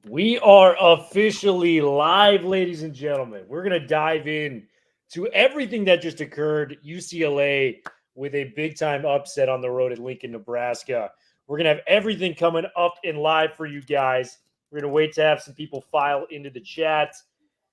We are officially live, ladies and gentlemen. We're going to dive in to everything that just occurred. UCLA with a big time upset on the road at Lincoln, Nebraska. We're going to have everything coming up and live for you guys. We're going to wait to have some people file into the chat.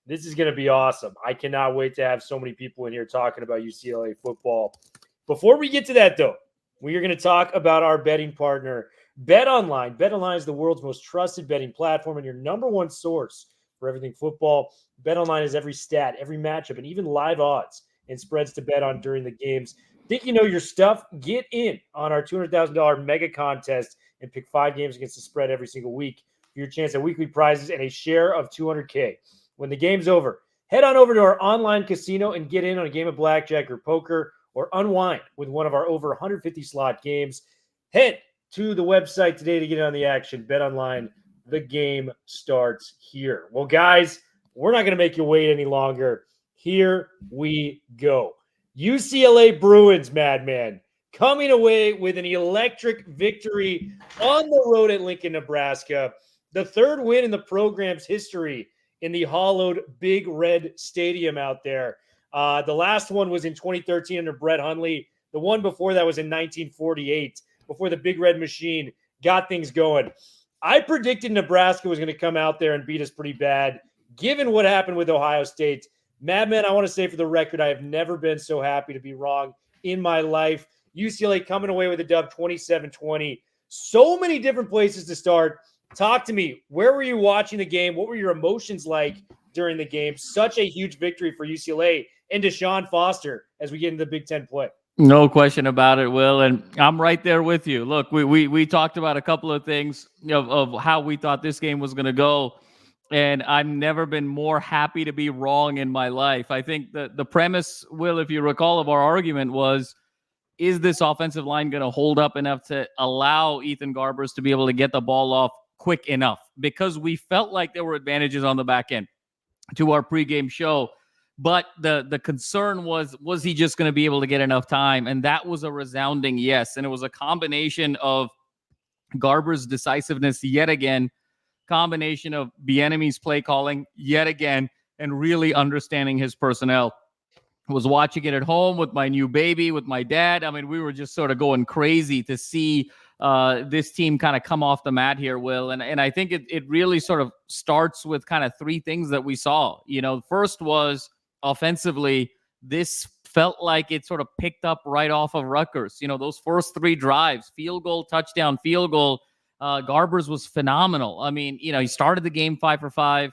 This is going to be awesome. I cannot wait to have so many people in here talking about UCLA football. Before we get to that, though, we are going to talk about our betting partner, BetOnline. BetOnline is the world's most trusted betting platform and your number one source for everything football. BetOnline has every stat, every matchup, and even live odds and spreads to bet on during the games. Think you know your stuff? Get in on our $200,000 mega contest and pick 5 games against the spread every single week for your chance at weekly prizes and a share of $200K. When the game's over, head on over to our online casino and get in on a game of blackjack or poker or unwind with one of our over 150 slot games. Head to the website today to get on the action. Bet online. The game starts here. Well, guys, we're not going to make you wait any longer. Here we go. UCLA Bruins, Madman, coming away with an electric victory on the road at Lincoln, Nebraska. The third win in the program's history in the hollowed Big Red Stadium out there. The last one was in 2013 under Brett Hundley. The one before that was in 1948, before the Big Red Machine got things going. I predicted Nebraska was going to come out there and beat us pretty bad, given what happened with Ohio State. Madman, I want to say for the record, I have never been so happy to be wrong in my life. UCLA coming away with a dub 27-20. So many different places to start. Talk to me. Where were you watching the game? What were your emotions like during the game? Such a huge victory for UCLA and Deshaun Foster as we get into the Big Ten play. No question about it, Will, and I'm right there with you. Look, we talked about a couple of things of how we thought this game was going to go, and I've never been more happy to be wrong in my life. I think the premise, Will, if you recall, of our argument was, is this offensive line going to hold up enough to allow Ethan Garbers to be able to get the ball off quick enough? Because we felt like there were advantages on the back end to our pregame show. But the concern was he just going to be able to get enough time? And that was a resounding yes. And it was a combination of Garber's decisiveness yet again, combination of Bieniemy's play calling yet again, and really understanding his personnel. I was watching it at home with my new baby, with my dad. I mean, we were just sort of going crazy to see this team kind of come off the mat here, Will. And I think it really sort of starts with kind of 3 things that we saw. First was, offensively, this felt like it sort of picked up right off of Rutgers. Those first 3 drives, field goal, touchdown, field goal, Garbers was phenomenal. I mean, he started the game 5 for 5.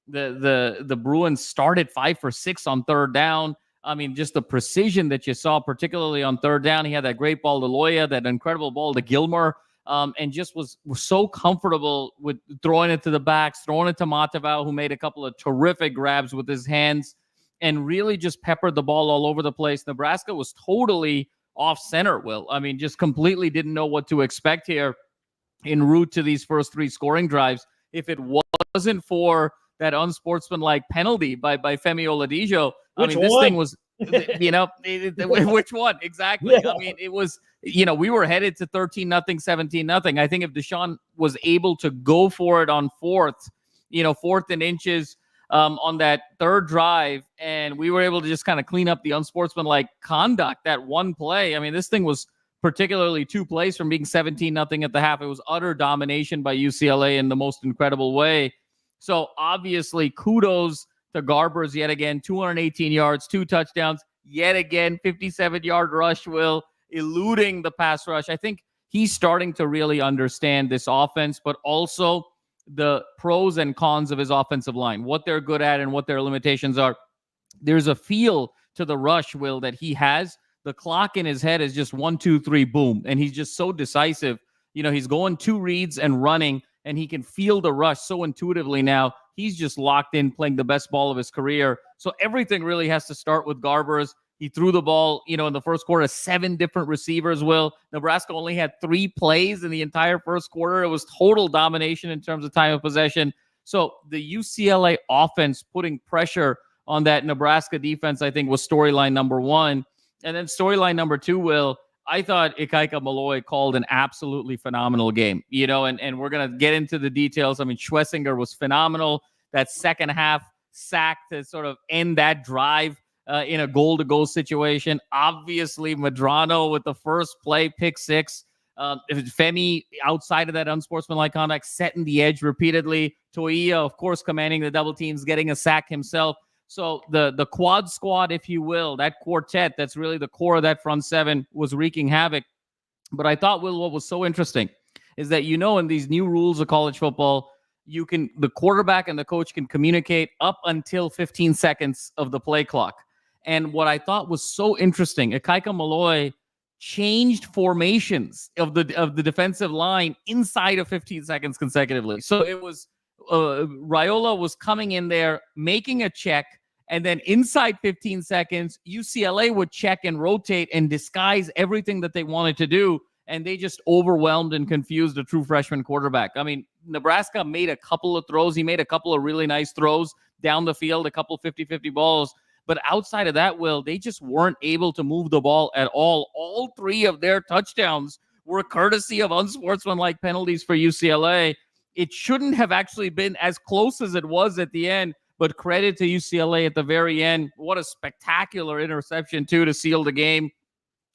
The Bruins started 5 for 6 on third down. I mean, just the precision that you saw, particularly on third down. He had that great ball to Loya, that incredible ball to Gilmer, and just was so comfortable with throwing it to the backs, throwing it to Matavao, who made a couple of terrific grabs with his hands, and really just peppered the ball all over the place. Nebraska was totally off center, Will. I mean, just completely didn't know what to expect here en route to these first 3 scoring drives. If it wasn't for that unsportsmanlike penalty by Femi Oladipo, this thing was, which one? Exactly. Yeah. I mean, it was, we were headed to 13-0, 17-0. I think if Deshaun was able to go for it on fourth and inches, on that third drive, and we were able to just kind of clean up the unsportsmanlike conduct, that one play. I mean, this thing was particularly 2 plays from being 17-0 at the half. It was utter domination by UCLA in the most incredible way. So obviously, kudos to Garbers yet again, 218 yards, 2 touchdowns, yet again, 57-yard rush, Will, eluding the pass rush. I think he's starting to really understand this offense, but also the pros and cons of his offensive line, what they're good at and what their limitations are. There's a feel to the rush, Will, that he has. The clock in his head is just 1, 2, 3, boom. And he's just so decisive. He's going 2 reads and running, and he can feel the rush so intuitively now. He's just locked in, playing the best ball of his career. So everything really has to start with Garbers. He threw the ball, in the first quarter, 7 different receivers, Will. Nebraska only had 3 plays in the entire first quarter. It was total domination in terms of time of possession. So the UCLA offense putting pressure on that Nebraska defense, I think, was storyline number 1. And then storyline number 2, Will, I thought Ikaika Malloy called an absolutely phenomenal game, and we're going to get into the details. I mean, Schlesinger was phenomenal. That second half sack to sort of end that drive in a goal-to-goal situation. Obviously, Medrano with the first play, pick six. Femi, outside of that unsportsmanlike conduct, setting the edge repeatedly. Toia, of course, commanding the double teams, getting a sack himself. So the quad squad, if you will, that quartet, that's really the core of that front seven, was wreaking havoc. But I thought, Will, what was so interesting is that, in these new rules of college football, the quarterback and the coach can communicate up until 15 seconds of the play clock. And what I thought was so interesting, Ikaika Malloy changed formations of the defensive line inside of 15 seconds consecutively. So it was Raiola was coming in there, making a check, and then inside 15 seconds, UCLA would check and rotate and disguise everything that they wanted to do, and they just overwhelmed and confused a true freshman quarterback. I mean, Nebraska made a couple of throws. He made a couple of really nice throws down the field, a couple 50-50 balls. But outside of that, Will, they just weren't able to move the ball at all. All three of their touchdowns were courtesy of unsportsmanlike penalties for UCLA. It shouldn't have actually been as close as it was at the end, but credit to UCLA at the very end. What a spectacular interception, too, to seal the game.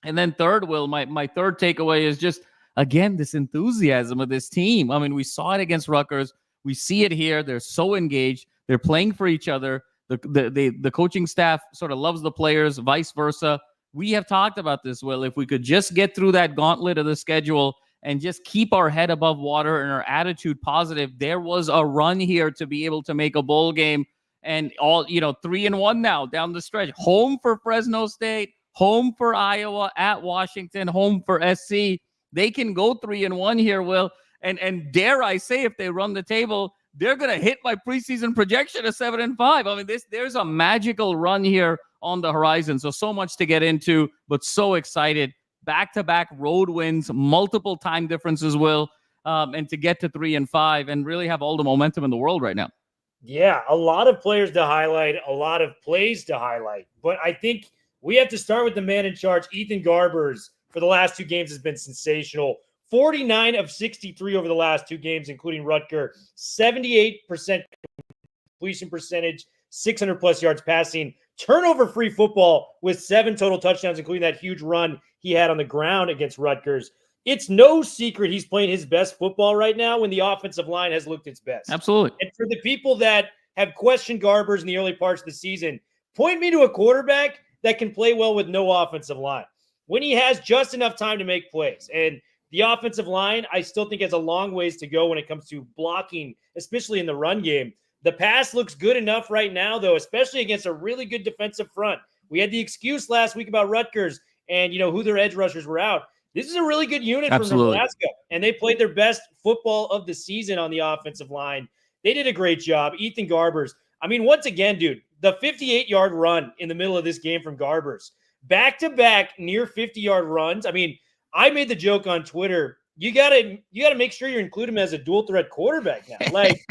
And then third, Will, my third takeaway is just, again, this enthusiasm of this team. I mean, we saw it against Rutgers. We see it here. They're so engaged. They're playing for each other. The coaching staff sort of loves the players, vice versa. We have talked about this, Will. If we could just get through that gauntlet of the schedule and just keep our head above water and our attitude positive, there was a run here to be able to make a bowl game. And 3-1 now down the stretch. Home for Fresno State, home for Iowa, at Washington, home for SC. They can go 3-1 here, Will. And dare I say, if they run the table, they're going to hit my preseason projection of 7-5. I mean, there's a magical run here on the horizon. So much to get into, but so excited. Back-to-back road wins, multiple time differences, Will, and to get to 3-5 and really have all the momentum in the world right now. Yeah, a lot of players to highlight, a lot of plays to highlight. But I think we have to start with the man in charge. Ethan Garbers, for the last two games, has been sensational. 49 of 63 over the last two games, including Rutgers. 78% completion percentage, 600-plus yards passing. Turnover-free football with 7 total touchdowns, including that huge run he had on the ground against Rutgers. It's no secret he's playing his best football right now when the offensive line has looked its best. Absolutely. And for the people that have questioned Garbers in the early parts of the season, point me to a quarterback that can play well with no offensive line. When he has just enough time to make plays. And the offensive line, I still think has a long ways to go when it comes to blocking, especially in the run game. The pass looks good enough right now, though, especially against a really good defensive front. We had the excuse last week about Rutgers and, who their edge rushers were out. This is a really good unit from Nebraska, and they played their best football of the season on the offensive line. They did a great job. Ethan Garbers. I mean, once again, dude, the 58-yard run in the middle of this game from Garbers. Back-to-back near 50-yard runs. I mean, I made the joke on Twitter. You gotta make sure you include him as a dual threat quarterback now. Like,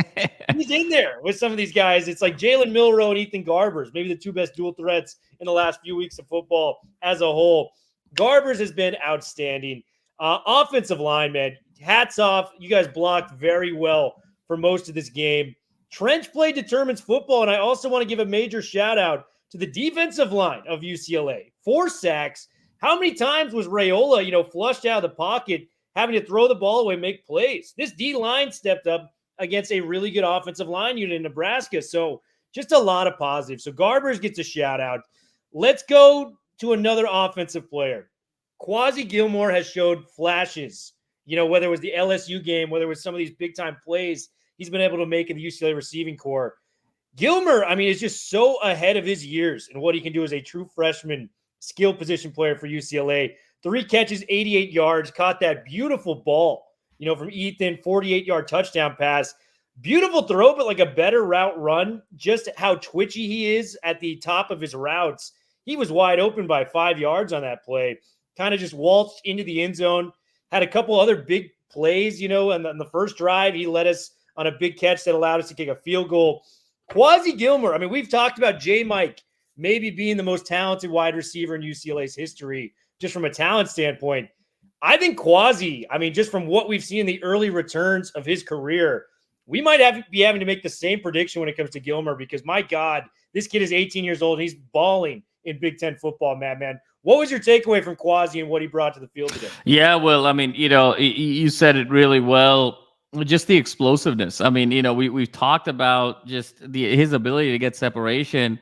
he's in there with some of these guys. It's like Jalen Milroe and Ethan Garbers, maybe the two best dual threats in the last few weeks of football as a whole. Garbers has been outstanding. Offensive line, man, hats off. You guys blocked very well for most of this game. Trench play determines football, and I also want to give a major shout-out to the defensive line of UCLA. 4 sacks. How many times was Raiola, flushed out of the pocket, having to throw the ball away, make plays? This D-line stepped up against a really good offensive line unit in Nebraska. So just a lot of positives. So Garbers gets a shout-out. Let's go to another offensive player. Quasi Gilmore has showed flashes, whether it was the LSU game, whether it was some of these big-time plays he's been able to make in the UCLA receiving corps. Gilmer, I mean, is just so ahead of his years in what he can do as a true freshman skill position player for UCLA. 3 catches, 88 yards, caught that beautiful ball, from Ethan, 48-yard touchdown pass. Beautiful throw, but like a better route run. Just how twitchy he is at the top of his routes. He was wide open by 5 yards on that play. Kind of just waltzed into the end zone. Had a couple other big plays, and on the first drive, he led us on a big catch that allowed us to kick a field goal. Quasi Gilmer, I mean, we've talked about J. Mike maybe being the most talented wide receiver in UCLA's history. just from a talent standpoint. I think Quasi, I mean, just from what we've seen in the early returns of his career, we might be having to make the same prediction when it comes to Gilmer because, my God, this kid is 18 years old and he's balling in Big Ten football, man. What was your takeaway from Quasi and what he brought to the field today? Yeah, well, I mean, you said it really well. Just the explosiveness. I mean, we've talked about just his ability to get separation,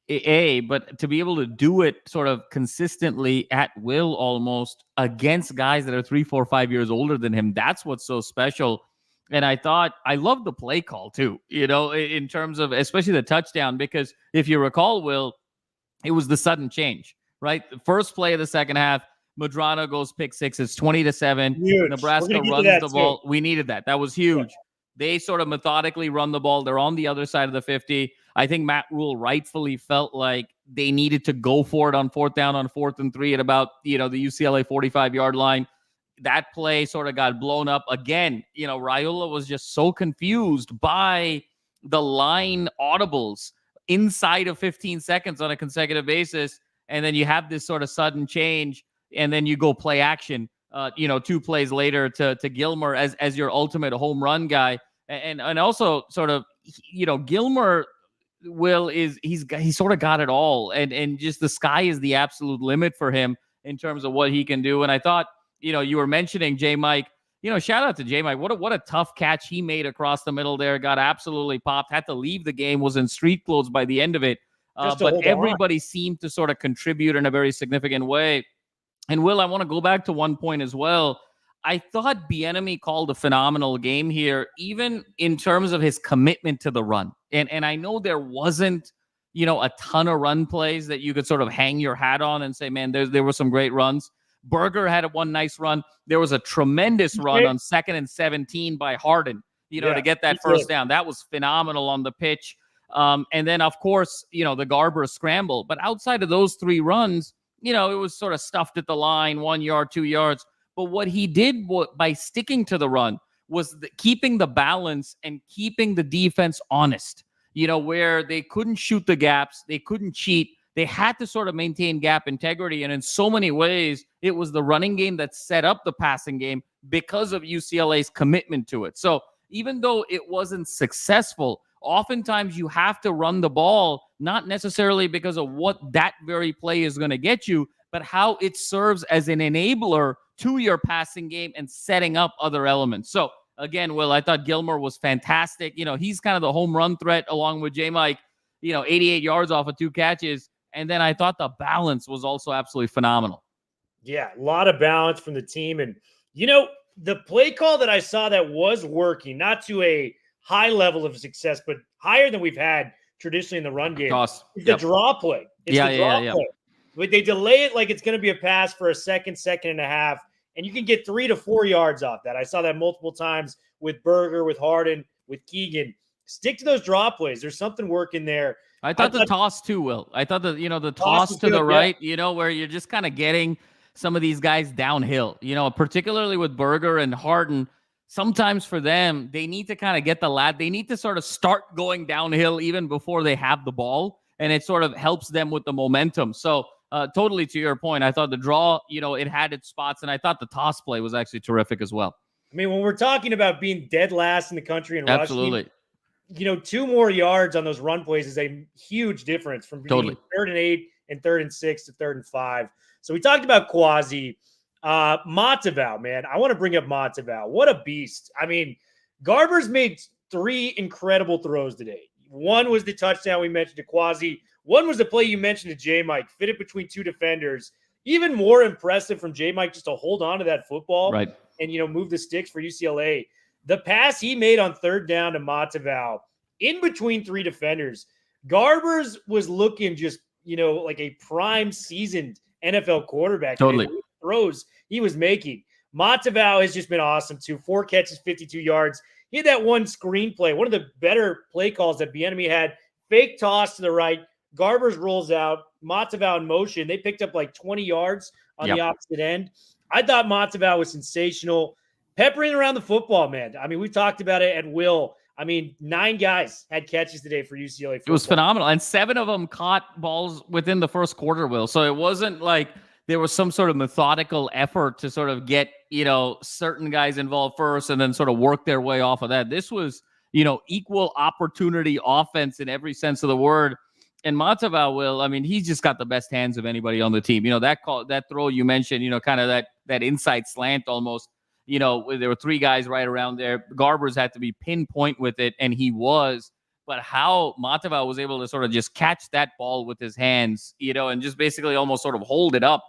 but to be able to do it sort of consistently at will almost against guys that are 3, 4, 5 years older than him. That's what's so special. And I love the play call too, in terms of especially the touchdown, because if you recall, Will, it was the sudden change, right? The first play of the second half, Madrano goes pick six. It's 20-7. Huge. Nebraska runs the ball. We needed that. That was huge. Yeah. They sort of methodically run the ball. They're on the other side of the 50. I think Matt Rule rightfully felt like they needed to go for it on fourth down, on 4th and 3 at about, the UCLA 45-yard line. That play sort of got blown up again. Raiola was just so confused by the line audibles inside of 15 seconds on a consecutive basis. And then you have this sort of sudden change, and then you go play action, 2 plays later to Gilmer as your ultimate home run guy. And also sort of, Gilmer, Will, he sort of got it all. And just the sky is the absolute limit for him in terms of what he can do. And I thought, you were mentioning J. Mike. Shout out to J. Mike. What a tough catch he made across the middle there. Got absolutely popped. Had to leave the game. Was in street clothes by the end of it. But everybody seemed to sort of contribute in a very significant way. And Will, I want to go back to one point as well. I thought Bieniemy called a phenomenal game here, even in terms of his commitment to the run. And I know there wasn't, a ton of run plays that you could sort of hang your hat on and say, man, there were some great runs. Berger had one nice run. There was a tremendous run on 2nd and 17 by Harden, to get that first down. That was phenomenal on the pitch. And then, of course, the Garber scramble. But outside of those 3 runs, it was sort of stuffed at the line, 1 yard, 2 yards. But what he did by sticking to the run was keeping the balance and keeping the defense honest, where they couldn't shoot the gaps. They couldn't cheat. They had to sort of maintain gap integrity. And in so many ways, it was the running game that set up the passing game because of UCLA's commitment to it. So even though it wasn't successful, oftentimes you have to run the ball, not necessarily because of what that very play is going to get you, but how it serves as an enabler to your passing game and setting up other elements. So again, Will, I thought Gilmer was fantastic. He's kind of the home run threat along with J. Mike, 88 yards off of 2 catches. And then I thought the balance was also absolutely phenomenal. Yeah, a lot of balance from the team. And, the play call that I saw that was working, not to a high level of success, but higher than we've had traditionally in the run game. Toss. It's the draw play. It's the draw play. But they delay it like it's going to be a pass for a second and a half, and you can get 3 to 4 yards off that. I saw that multiple times with Berger, with Harden, with Keegan. Stick to those draw plays. There's something working there. I thought the toss too, Will. I thought the toss to the right, where you're just kind of getting some of these guys downhill, particularly with Berger and Harden. Sometimes for them, they need to kind of get the lad. They need to sort of start going downhill even before they have the ball, and it sort of helps them with the momentum. So totally to your point, I thought the draw, it had its spots, and I thought the toss play was actually terrific as well. I mean, when we're talking about being dead last in the country and absolutely. Rushing, 2 more yards on those run plays is a huge difference from being 3rd and 8 and 3rd and 6 to 3rd and 5. So we talked about Quasi. Matavao, man. I want to bring up Matavao. What a beast. I mean, Garber's made 3 incredible throws today. One was the touchdown we mentioned to Quasi. One was the play you mentioned to J. Mike, fit it between 2 defenders. Even more impressive from J. Mike just to hold on to that football and, move the sticks for UCLA. The pass he made on 3rd down to Matavao in between 3 defenders. Garber's was looking just, like a prime seasoned NFL quarterback. Totally. Throws he was making. Matavao has just been awesome too. 4 catches, 52 yards. He had that one screenplay, one of the better play calls that Bieniemy had. Fake toss to the right. Garbers rolls out. Matavao in motion. They picked up like 20 yards on the opposite end. I thought Matavao was sensational. Peppering around the football, man. I mean, we talked about it at will. I mean, 9 guys had catches today for UCLA football. It was phenomenal. And 7 of them caught balls within the first quarter, Will. So it wasn't like there was some sort of methodical effort to sort of get, certain guys involved first and then sort of work their way off of that. This was, equal opportunity offense in every sense of the word. And Matavao, he's just got the best hands of anybody on the team. That throw you mentioned, kind of that inside slant almost, there were three guys right around there. Garbers had to be pinpoint with it, and he was. But how Matavao was able to sort of just catch that ball with his hands, and just basically almost sort of hold it up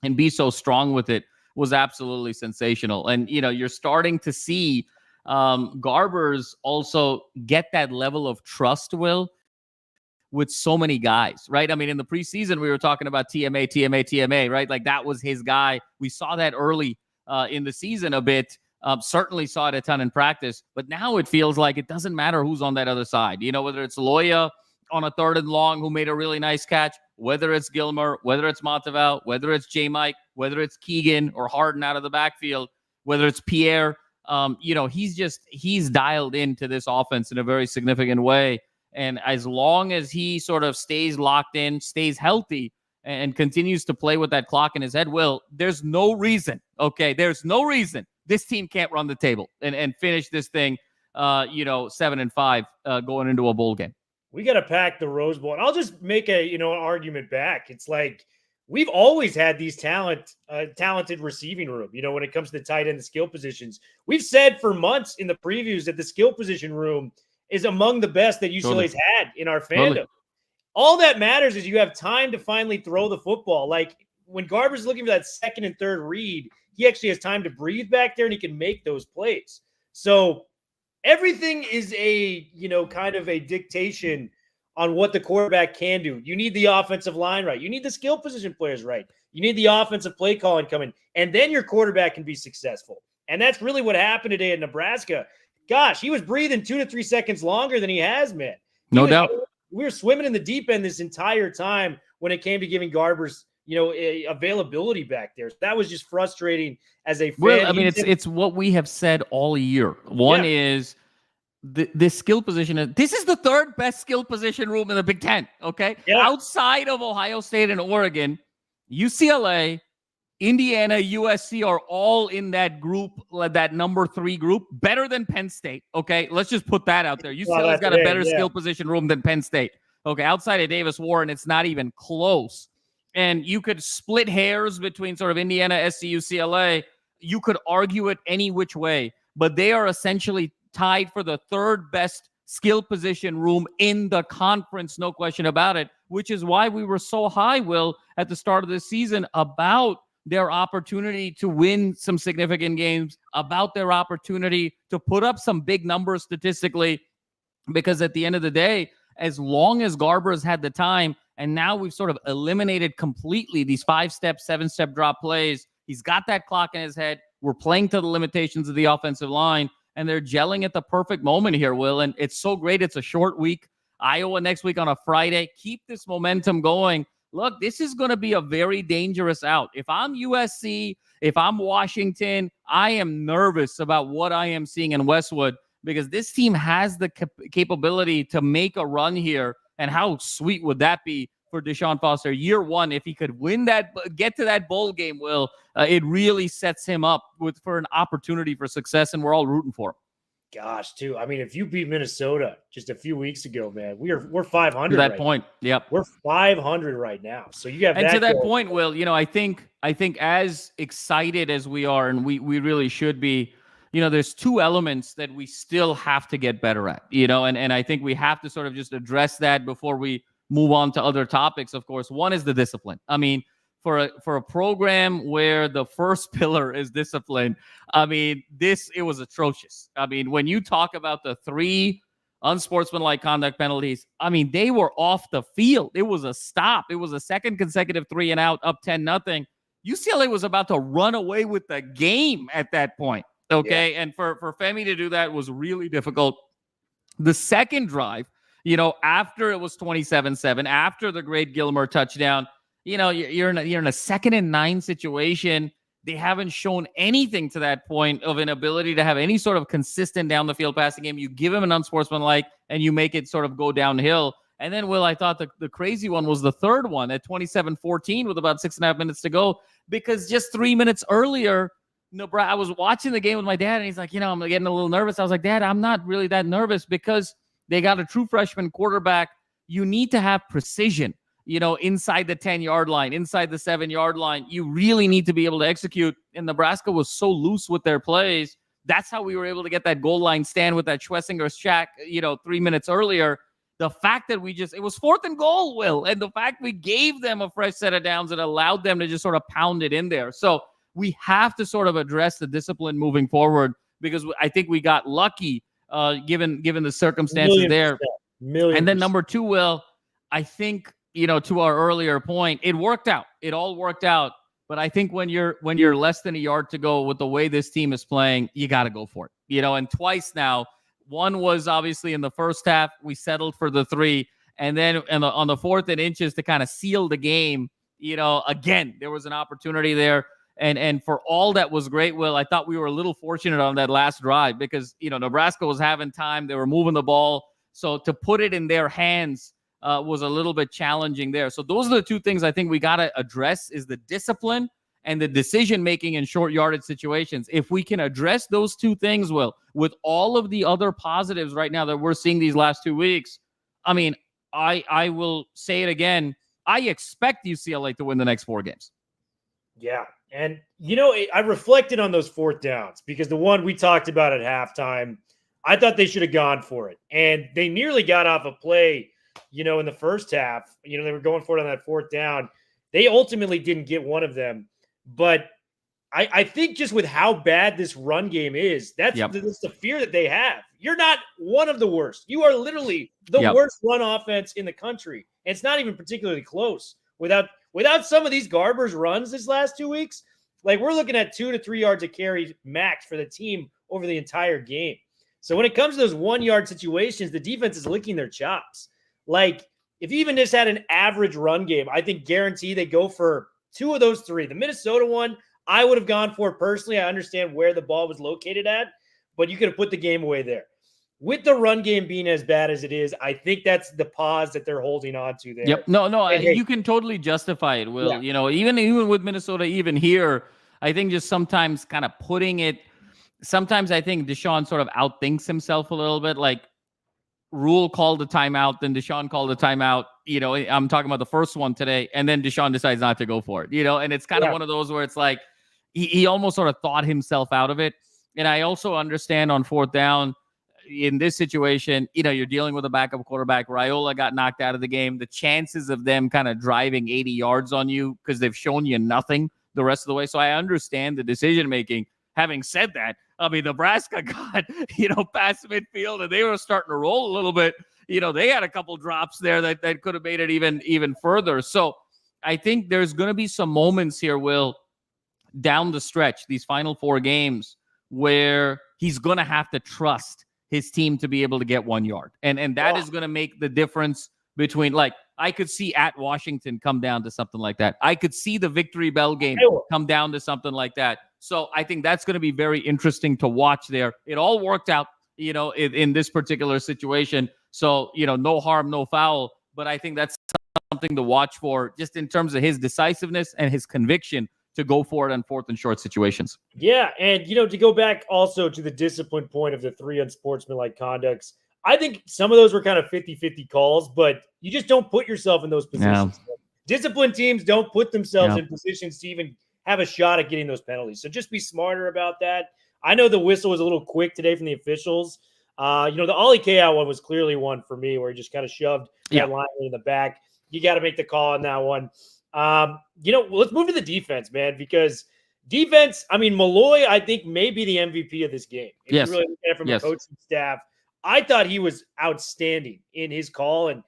and be so strong with it was absolutely sensational. And, you're starting to see Garbers also get that level of trust, Will, with so many guys, right? In the preseason, we were talking about TMA, right? Like that was his guy. We saw that early in the season a bit. Certainly saw it a ton in practice, but now it feels like it doesn't matter who's on that other side. Whether it's Loya on a 3rd and long who made a really nice catch, whether it's Gilmer, whether it's Matavao, whether it's J-Mike, whether it's Keegan or Harden out of the backfield, whether it's Pierre, he's dialed into this offense in a very significant way. And as long as he sort of stays locked in, stays healthy, and continues to play with that clock in his head, Will, there's no reason this team can't run the table and finish this thing, 7-5 going into a bowl game. We got to pack the Rose Bowl. And I'll just make an argument back. It's like we've always had these talented receiving room, when it comes to the tight end, the skill positions. We've said for months in the previews that the skill position room is among the best that UCLA's had in our fandom. Totally. All that matters is you have time to finally throw the football. Like when Garber's looking for that 2nd and 3rd read, he actually has time to breathe back there and he can make those plays. So everything is a, kind of a dictation on what the quarterback can do. You need the offensive line right. You need the skill position players right. You need the offensive play calling coming, and then your quarterback can be successful. And that's really what happened today at Nebraska. Gosh, he was breathing 2 to 3 seconds longer than he has, man. No doubt. We were swimming in the deep end this entire time when it came to giving Garbers, availability back there. So that was just frustrating as a fan. Well, it's what we have said all year. One is the skill position. This is the 3rd best skill position room in the Big Ten, okay? Yeah. Outside of Ohio State and Oregon, UCLA, Indiana, USC are all in that group, that number 3 group, better than Penn State. Okay, let's just put that out there. UCLA's got a better skill position room than Penn State. Okay, outside of Davis Warren, it's not even close. And you could split hairs between sort of Indiana, SC, UCLA. You could argue it any which way, but they are essentially tied for the 3rd best skill position room in the conference, no question about it, which is why we were so high, Will, at the start of the season about their opportunity to win some significant games, about their opportunity to put up some big numbers statistically, because at the end of the day, as long as Garber's had the time, and now we've sort of eliminated completely these 5-step, 7-step drop plays, he's got that clock in his head. We're playing to the limitations of the offensive line, and they're gelling at the perfect moment here, Will, and it's so great. It's a short week. Iowa next week on a Friday. Keep this momentum going. Look, this is going to be a very dangerous out. If I'm USC, if I'm Washington, I am nervous about what I am seeing in Westwood, because this team has the capability to make a run here. And how sweet would that be for Deshaun Foster? Year 1, if he could win that, get to that bowl game, Will, it really sets him up for an opportunity for success, and we're all rooting for him. Gosh, too. If you beat Minnesota just a few weeks ago, man, we're 500 to that right point. Now. Yep, we're 500 right now. So you have, and to that point, Will, I think as excited as we are, and we really should be, there's 2 elements that we still have to get better at, and I think we have to sort of just address that before we move on to other topics. Of course, one is the discipline. For a program where the first pillar is discipline, it was atrocious. When you talk about the 3 unsportsmanlike conduct penalties, they were off the field. It was a stop. It was a 2nd consecutive 3 and out, up 10-0. UCLA was about to run away with the game at that point. Okay. Yeah. And for Femi to do that was really difficult. The second drive, after it was 27-7, after the great Gilmer touchdown, you're in a 2nd and 9 situation. They haven't shown anything to that point of an ability to have any sort of consistent down the field passing game. You give him an unsportsmanlike and you make it sort of go downhill. And then, Will, I thought the crazy one was the third one at 27-14 with about 6.5 minutes to go, because just 3 minutes earlier, Nebraska, I was watching the game with my dad, and he's like, I'm getting a little nervous. I was like, Dad, I'm not really that nervous because they got a true freshman quarterback. You need to have precision, inside the 10-yard line, inside the 7-yard line. You really need to be able to execute. And Nebraska was so loose with their plays. That's how we were able to get that goal line stand with that Schwessinger shack, 3 minutes earlier. The fact that it was 4th and goal, Will, and the fact we gave them a fresh set of downs that allowed them to just sort of pound it in there. So we have to sort of address the discipline moving forward, because I think we got lucky given the circumstances there. And then number 2, Will, I think, to our earlier point, it worked out. It all worked out. But I think when you're less than a yard to go with the way this team is playing, you got to go for it. And twice now. One was obviously in the first half. We settled for the 3. And then on the 4th and inches to kind of seal the game, again, there was an opportunity there. And for all that was great, Will, I thought we were a little fortunate on that last drive because, Nebraska was having time. They were moving the ball. So to put it in their hands was a little bit challenging there. So those are the 2 things I think we got to address, is the discipline and the decision-making in short yardage situations. If we can address those 2 things, Will, with all of the other positives right now that we're seeing these last 2 weeks, I mean, I will say it again. I expect UCLA to win the next 4 games. Yeah. And, I reflected on those 4th downs because the one we talked about at halftime, I thought they should have gone for it. And they nearly got off a play, in the first half. They were going for it on that 4th down. They ultimately didn't get one of them. But I think just with how bad this run game is, that's the fear that they have. You're not one of the worst. You are literally the worst run offense in the country. And it's not even particularly close. Without some of these Garbers runs this last 2 weeks, like we're looking at 2 to 3 yards of carry max for the team over the entire game. So when it comes to those 1-yard situations, the defense is licking their chops. Like if you even just had an average run game, I think guarantee they go for 2 of those 3. The Minnesota one, I would have gone for personally. I understand where the ball was located at, but you could have put the game away there. With the run game being as bad as it is, I think that's the pause that they're holding on to there. Yep. No, you can totally justify it, Will. Yeah. Even with Minnesota, even here, I think just sometimes kind of putting it, sometimes I think Deshaun sort of outthinks himself a little bit. Like Rule called a timeout, then Deshaun called a timeout. I'm talking about the first one today, and then Deshaun decides not to go for it. And it's kind of one of those where it's like he almost sort of thought himself out of it. And I also understand on 4th down in this situation, you're dealing with a backup quarterback. Raiola got knocked out of the game. The chances of them kind of driving 80 yards on you because they've shown you nothing the rest of the way. So I understand the decision making. Having said that, I mean, Nebraska got, past midfield and they were starting to roll a little bit. They had a couple drops there that could have made it even further. So I think there's going to be some moments here, Will, down the stretch, these final 4 games, where he's going to have to trust his team to be able to get 1 yard. And that is going to make the difference between, like, I could see at Washington come down to something like that. I could see the Victory Bell game come down to something like that. So I think that's going to be very interesting to watch there. It all worked out, in this particular situation. So, no harm, no foul. But I think that's something to watch for just in terms of his decisiveness and his conviction to go for it on 4th and short situations. Yeah. And, to go back also to the discipline point of the 3 unsportsmanlike conducts, I think some of those were kind of 50-50 calls, but you just don't put yourself in those positions. Yeah. Disciplined teams don't put themselves in positions to even have a shot at getting those penalties. So just be smarter about that. I know the whistle was a little quick today from the officials. The Ollie K-out one was clearly one for me where he just kind of shoved that line in the back. You got to make the call on that one. Let's move to the defense, man, because defense, I mean, Malloy, I think, may be the MVP of this game. If you really look at it from a coaching staff, I thought he was outstanding in his call. And,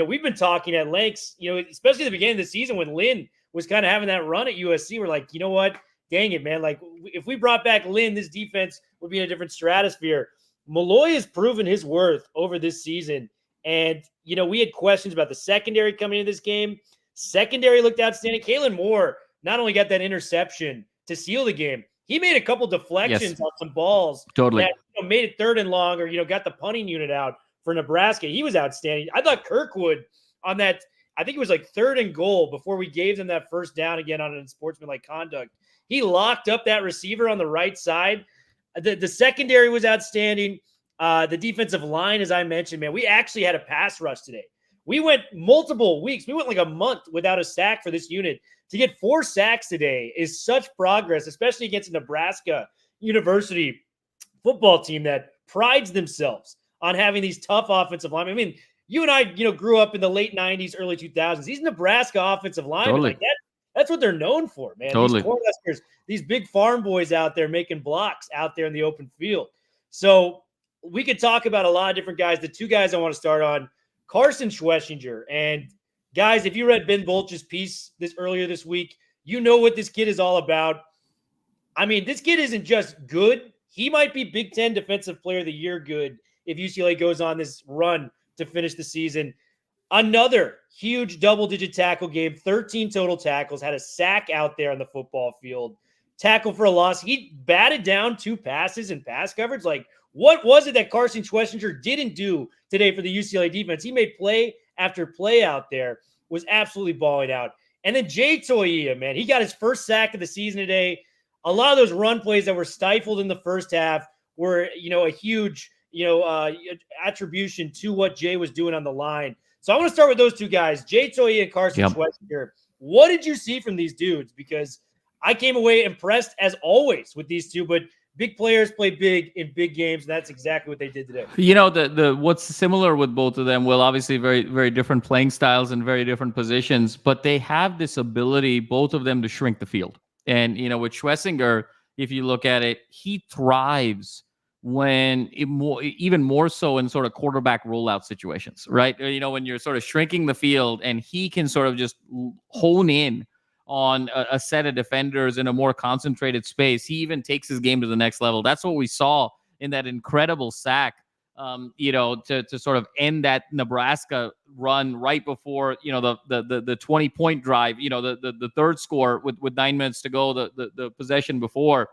we've been talking at lengths, especially at the beginning of the season when Lynn was kind of having that run at USC. We're like, you know what? Dang it, man. Like, if we brought back Lynn, this defense would be in a different stratosphere. Malloy has proven his worth over this season. And, we had questions about the secondary coming into this game. Secondary looked outstanding. Kalen Moore not only got that interception to seal the game, he made a couple deflections on some balls totally that made it 3rd and long, or got the punting unit out. for Nebraska. He was outstanding. I thought Kirkwood on that, I think it was like 3rd and goal before we gave them that first down again on unsportsmanlike conduct. He locked up that receiver on the right side. The secondary was outstanding. The defensive line, as I mentioned, man, we actually had a pass rush today. We went multiple weeks. We went like a month without a sack for this unit. To get 4 sacks today is such progress, especially against a Nebraska University football team that prides themselves on having these tough offensive linemen. I mean, you and I, grew up in the late 90s, early 2000s. These Nebraska offensive linemen, Totally. like that's what they're known for, man. Totally. These Cornhuskers, these big farm boys out there making blocks out there in the open field. So we could talk about a lot of different guys. The 2 guys I want to start on, Carson Schwessinger. And guys, if you read Ben Bolch's piece earlier this week, you know what this kid is all about. I mean, this kid isn't just good. He might be Big Ten Defensive Player of the Year good if UCLA goes on this run to finish the season. Another huge double-digit tackle game, 13 total tackles, had a sack out there on the football field, tackle for a loss. He batted down 2 passes in pass coverage. Like, what was it that Carson Schwessinger didn't do today for the UCLA defense? He made play after play out there, was absolutely balling out. And then Jay Toia, man, he got his first sack of the season today. A lot of those run plays that were stifled in the first half were, a huge, attribution to what Jay was doing on the line. So I want to start with those 2 guys, Jay Toia and Carson Schwessinger. What did you see from these dudes? Because I came away impressed as always with these 2, but big players play big in big games. And that's exactly what they did today. The what's similar with both of them, well, obviously very, very different playing styles and very different positions, but they have this ability, both of them, to shrink the field. And, with Schwessinger, if you look at it, he thrives when even more so in sort of quarterback rollout situations, right? When you're sort of shrinking the field and he can sort of just hone in on a set of defenders in a more concentrated space. He even takes his game to the next level. That's what we saw in that incredible sack, to sort of end that Nebraska run right before, the 20-point drive, the third score with 9 minutes to go, the possession before.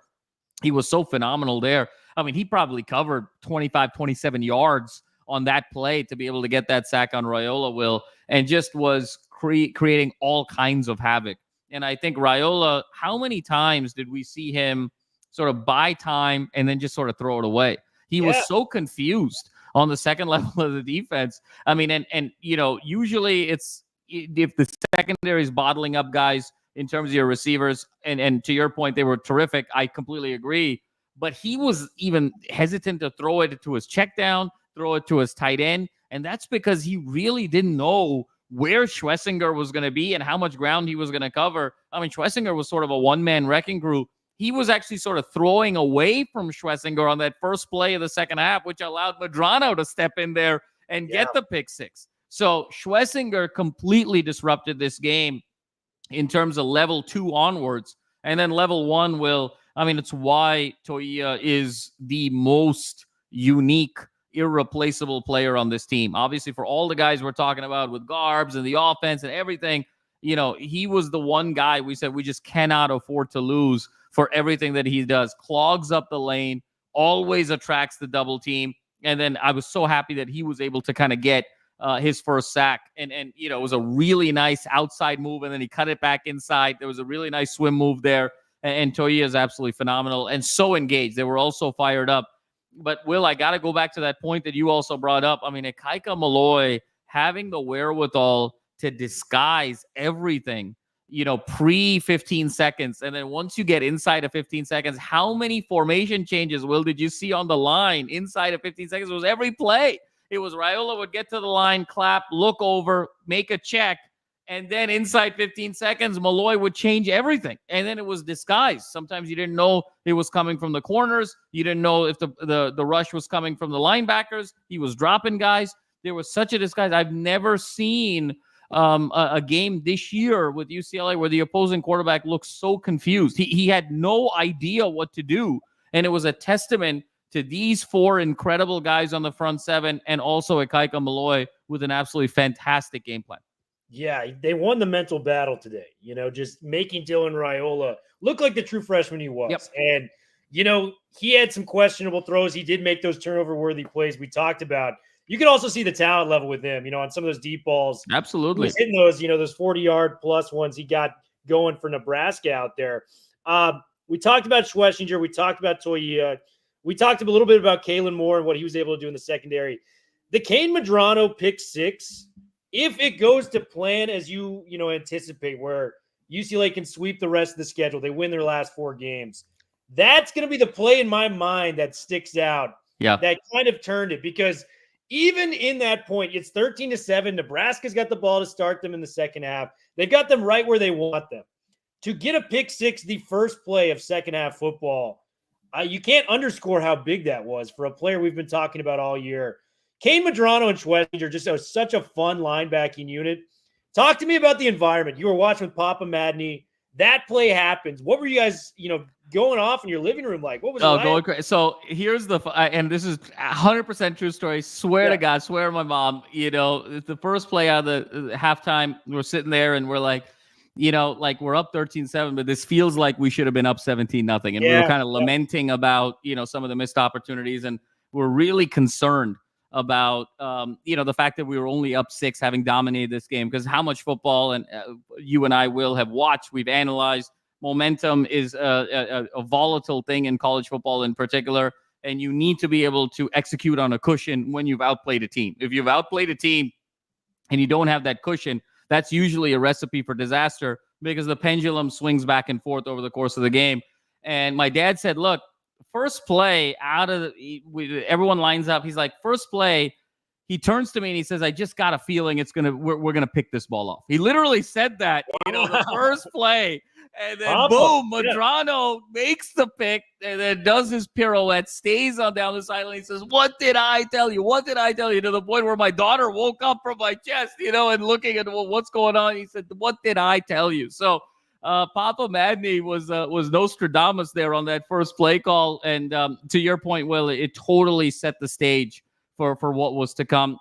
He was so phenomenal there. I mean, he probably covered 25, 27 yards on that play to be able to get that sack on Raiola, Will, and just was creating all kinds of havoc. And I think Raiola, how many times did we see him sort of buy time and then just sort of throw it away? He was so confused on the second level of the defense. I mean, and usually it's if the secondary is bottling up guys in terms of your receivers, and to your point, they were terrific. I completely agree. But he was even hesitant to throw it to his check down, throw it to his tight end. And that's because he really didn't know where Schwessinger was going to be and how much ground he was going to cover. I mean, Schwessinger was sort of a one-man wrecking crew. He was actually sort of throwing away from Schwessinger on that first play of the second half, which allowed Medrano to step in there and get the pick six. So Schwessinger completely disrupted this game in terms of level 2 onwards. And then level 1 it's why Toia is the most unique, irreplaceable player on this team. Obviously, for all the guys we're talking about with Garbs and the offense and everything, he was the one guy we said we just cannot afford to lose for everything that he does. Clogs up the lane, always attracts the double team. And then I was so happy that he was able to kind of get his first sack. And it was a really nice outside move, and then he cut it back inside. There was a really nice swim move there. And Toia is absolutely phenomenal and so engaged. They were also fired up. But, Will, I got to go back to that point that you also brought up. I mean, Ikaika Malloy having the wherewithal to disguise everything, pre-15 seconds. And then once you get inside of 15 seconds, how many formation changes, Will, did you see on the line inside of 15 seconds? It was every play. It was Raiola would get to the line, clap, look over, make a check. And then inside 15 seconds, Malloy would change everything. And then it was disguised. Sometimes you didn't know it was coming from the corners. You didn't know if the rush was coming from the linebackers. He was dropping guys. There was such a disguise. I've never seen a game this year with UCLA where the opposing quarterback looked so confused. He had no idea what to do. And it was a testament to these 4 incredible guys on the front 7 and also Ikaika Malloy with an absolutely fantastic game plan. Yeah, they won the mental battle today, just making Dylan Raiola look like the true freshman he was. Yep. And, he had some questionable throws. He did make those turnover-worthy plays we talked about. you can also see the talent level with him, on some of those deep balls. Absolutely. He was hitting those, those 40-yard plus ones he got going for Nebraska out there. We talked about Schlesinger. We talked about Toya. We talked a little bit about Kalen Moore and what he was able to do in the secondary. The Kane Medrano pick six, if it goes to plan as you anticipate, where UCLA can sweep the rest of the schedule, they win their last 4 games, that's going to be the play in my mind that sticks out. Yeah. That kind of turned it, because even in that point, it's 13-7. Nebraska's got the ball to start them in the second half. They've got them right where they want them. To get a pick six, the first play of second half football, you can't underscore how big that was for a player we've been talking about all year. Kane Medrano and Schlesinger just such a fun linebacking unit. Talk to me about the environment. You were watching with Papa Madney. That play happens. What were you guys, going off in your living room like? What was it like? Going crazy. So here's and this is 100% true story. Swear to God, swear to my mom. The first play out of the halftime, we're sitting there and we're like, we're up 13-7, but this feels like we should have been up 17-0. And we were kind of lamenting about, some of the missed opportunities. And we're really concerned about, the fact that we were only up 6, having dominated this game, because how much football, and you and I will have watched, we've analyzed. Momentum is a volatile thing in college football in particular, and you need to be able to execute on a cushion when you've outplayed a team. If you've outplayed a team and you don't have that cushion, that's usually a recipe for disaster, because the pendulum swings back and forth over the course of the game. And my dad said, look, first play out of everyone lines up. He's like, first play, he turns to me and he says, I just got a feeling we're gonna pick this ball off. He literally said that, the first play. And then boom, Medrano makes the pick and then does his pirouette, stays on down the sideline. He says, what did I tell you? What did I tell you? To the point where my daughter woke up from my chest, and looking at what's going on. He said, what did I tell you? So Papa Madney was Nostradamus there on that first play call. And to your point, Will, it totally set the stage for what was to come.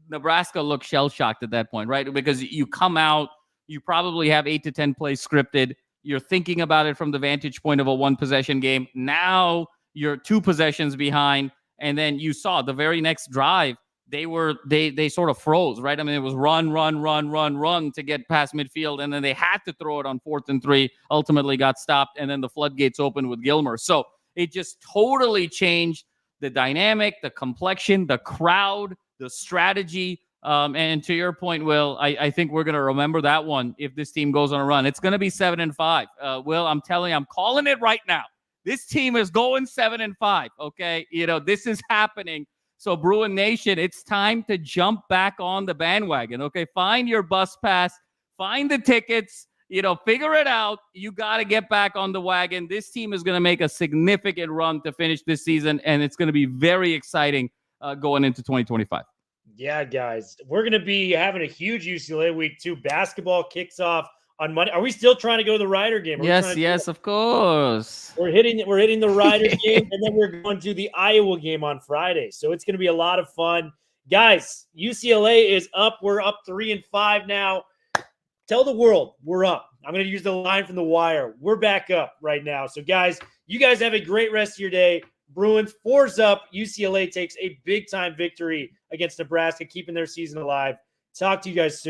Nebraska looked shell-shocked at that point, right? Because you come out, you probably have 8 to 10 plays scripted. You're thinking about it from the vantage point of a 1-possession game. Now you're 2 possessions behind. And then you saw the very next drive, they sort of froze, right? I mean, it was run to get past midfield. And then they had to throw it on 4th and 3, ultimately got stopped. And then the floodgates opened with Gilmer. So it just totally changed the dynamic, the complexion, the crowd, the strategy. And to your point, Will, I think we're going to remember that one if this team goes on a run. It's going to be 7-5. Will, I'm telling you, I'm calling it right now. This team is going 7-5. Okay. This is happening. So Bruin Nation, it's time to jump back on the bandwagon. Okay. Find your bus pass, find the tickets, figure it out. You got to get back on the wagon. This team is going to make a significant run to finish this season, and it's going to be very exciting going into 2025. Yeah, guys, we're going to be having a huge UCLA week 2. Basketball kicks off on Monday. Are we still trying to go to the Rider game? Yes, of course. We're hitting the Rider game, and then we're going to the Iowa game on Friday. So it's going to be a lot of fun. Guys, UCLA is up. We're up 3-5 now. Tell the world we're up. I'm going to use the line from The Wire. We're back up right now. So, guys, you guys have a great rest of your day. Bruins 4's up. UCLA takes a big-time victory against Nebraska, keeping their season alive. Talk to you guys soon.